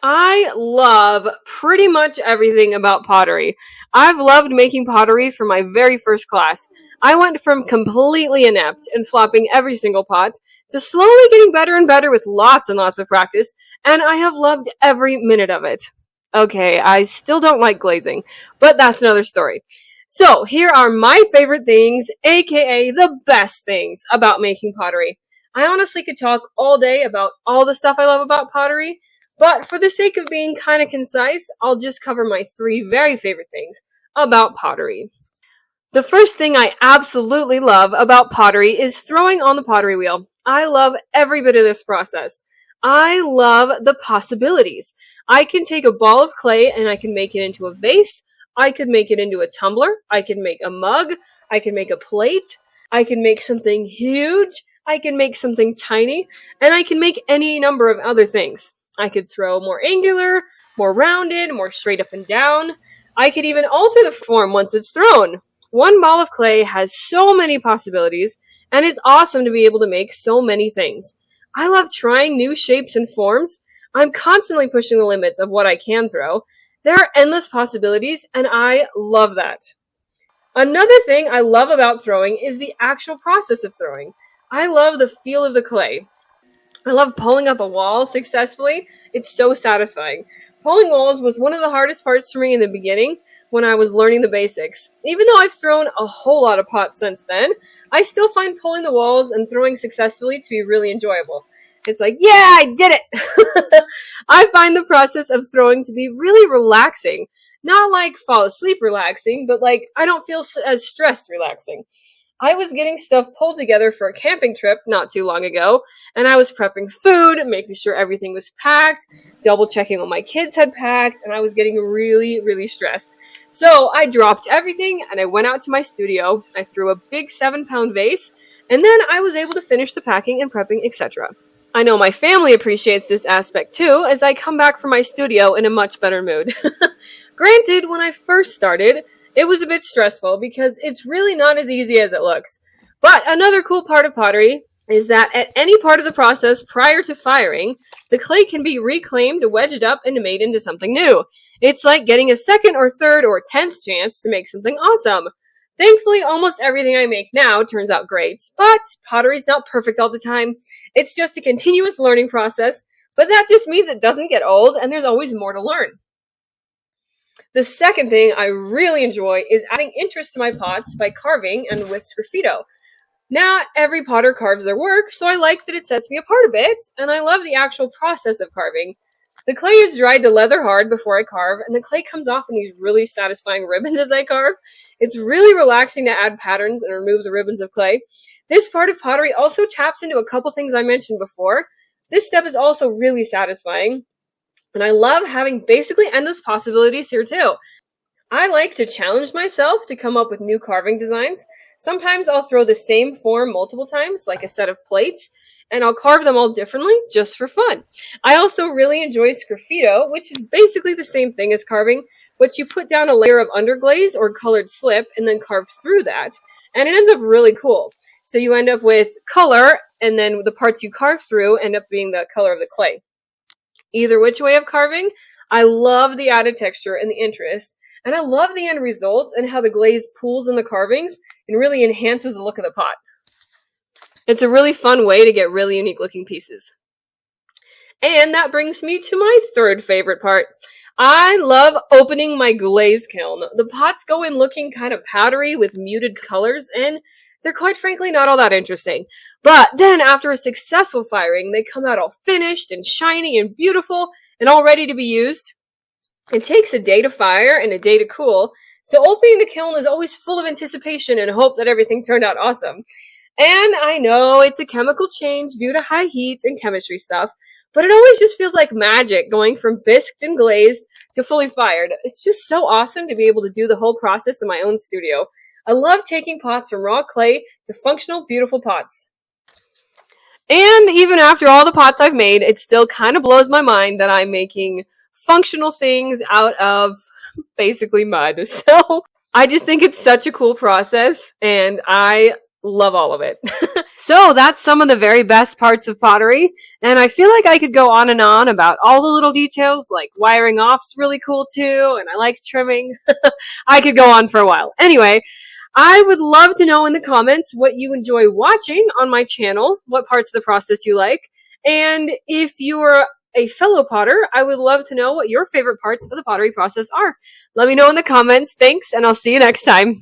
I love pretty much everything about pottery. I've loved making pottery from my very first class. I went from completely inept and flopping every single pot to slowly getting better and better with lots and lots of practice, and I have loved every minute of it. Okay, I still don't like glazing, but that's another story. So, here are my favorite things, aka the best things about making pottery. I honestly could talk all day about all the stuff I love about pottery, but for the sake of being kind of concise, I'll just cover my three very favorite things about pottery. The first thing I absolutely love about pottery is throwing on the pottery wheel. I love every bit of this process. I love the possibilities. I can take a ball of clay and I can make it into a vase. I could make it into a tumbler. I can make a mug. I can make a plate. I can make something huge. I can make something tiny. And I can make any number of other things. I could throw more angular, more rounded, more straight up and down. I could even alter the form once it's thrown. One ball of clay has so many possibilities, and it's awesome to be able to make so many things. I love trying new shapes and forms. I'm constantly pushing the limits of what I can throw. There are endless possibilities, and I love that. Another thing I love about throwing is the actual process of throwing. I love the feel of the clay. I love pulling up a wall successfully. It's so satisfying. Pulling walls was one of the hardest parts for me in the beginning when I was learning the basics. Even though I've thrown a whole lot of pots since then, I still find pulling the walls and throwing successfully to be really enjoyable. It's like, yeah, I did it! I find the process of throwing to be really relaxing. Not like fall asleep relaxing, but like I don't feel as stressed relaxing. I was getting stuff pulled together for a camping trip not too long ago, and I was prepping food, making sure everything was packed, double checking what my kids had packed, and I was getting really, really stressed. So I dropped everything and I went out to my studio. I threw a big 7-pound vase, and then I was able to finish the packing and prepping, etc. I know my family appreciates this aspect too, as I come back from my studio in a much better mood. Granted, when I first started, it was a bit stressful because it's really not as easy as it looks. But another cool part of pottery is that at any part of the process prior to firing, the clay can be reclaimed, wedged up, and made into something new. It's like getting a second or third or 10th chance to make something awesome. Thankfully, almost everything I make now turns out great, but pottery's not perfect all the time. It's just a continuous learning process, but that just means it doesn't get old and there's always more to learn. The second thing I really enjoy is adding interest to my pots by carving and with sgraffito. Not every potter carves their work, so I like that it sets me apart a bit, and I love the actual process of carving. The clay is dried to leather hard before I carve, and the clay comes off in these really satisfying ribbons as I carve. It's really relaxing to add patterns and remove the ribbons of clay. This part of pottery also taps into a couple things I mentioned before. This step is also really satisfying. And I love having basically endless possibilities here too. I like to challenge myself to come up with new carving designs. Sometimes I'll throw the same form multiple times, like a set of plates, and I'll carve them all differently just for fun. I also really enjoy sgraffito, which is basically the same thing as carving, but you put down a layer of underglaze or colored slip and then carve through that, and it ends up really cool. So you end up with color, and then the parts you carve through end up being the color of the clay. Either which way of carving, I love the added texture and the interest, and I love the end result and how the glaze pools in the carvings and really enhances the look of the pot. It's a really fun way to get really unique looking pieces. And that brings me to my third favorite part. I love opening my glaze kiln. The pots go in looking kind of powdery with muted colors, and they're quite frankly not all that interesting. But then after a successful firing, they come out all finished and shiny and beautiful and all ready to be used. It takes a day to fire and a day to cool, so opening the kiln is always full of anticipation and hope that everything turned out awesome. And I know it's a chemical change due to high heat and chemistry stuff, but it always just feels like magic going from bisqued and glazed to fully fired. It's just so awesome to be able to do the whole process in my own studio. I love taking pots from raw clay to functional, beautiful pots. And even after all the pots I've made, it still kind of blows my mind that I'm making functional things out of basically mud. So I just think it's such a cool process, and I Love all of it. So that's some of the very best parts of pottery, and I feel like I could go on and on about all the little details, like wiring off's really cool too, and I like trimming. I could go on for a while. Anyway, I would love to know in the comments what you enjoy watching on my channel, what parts of the process you like, and if you're a fellow potter, I would love to know what your favorite parts of the pottery process are. Let me know in the comments. Thanks, and I'll see you next time.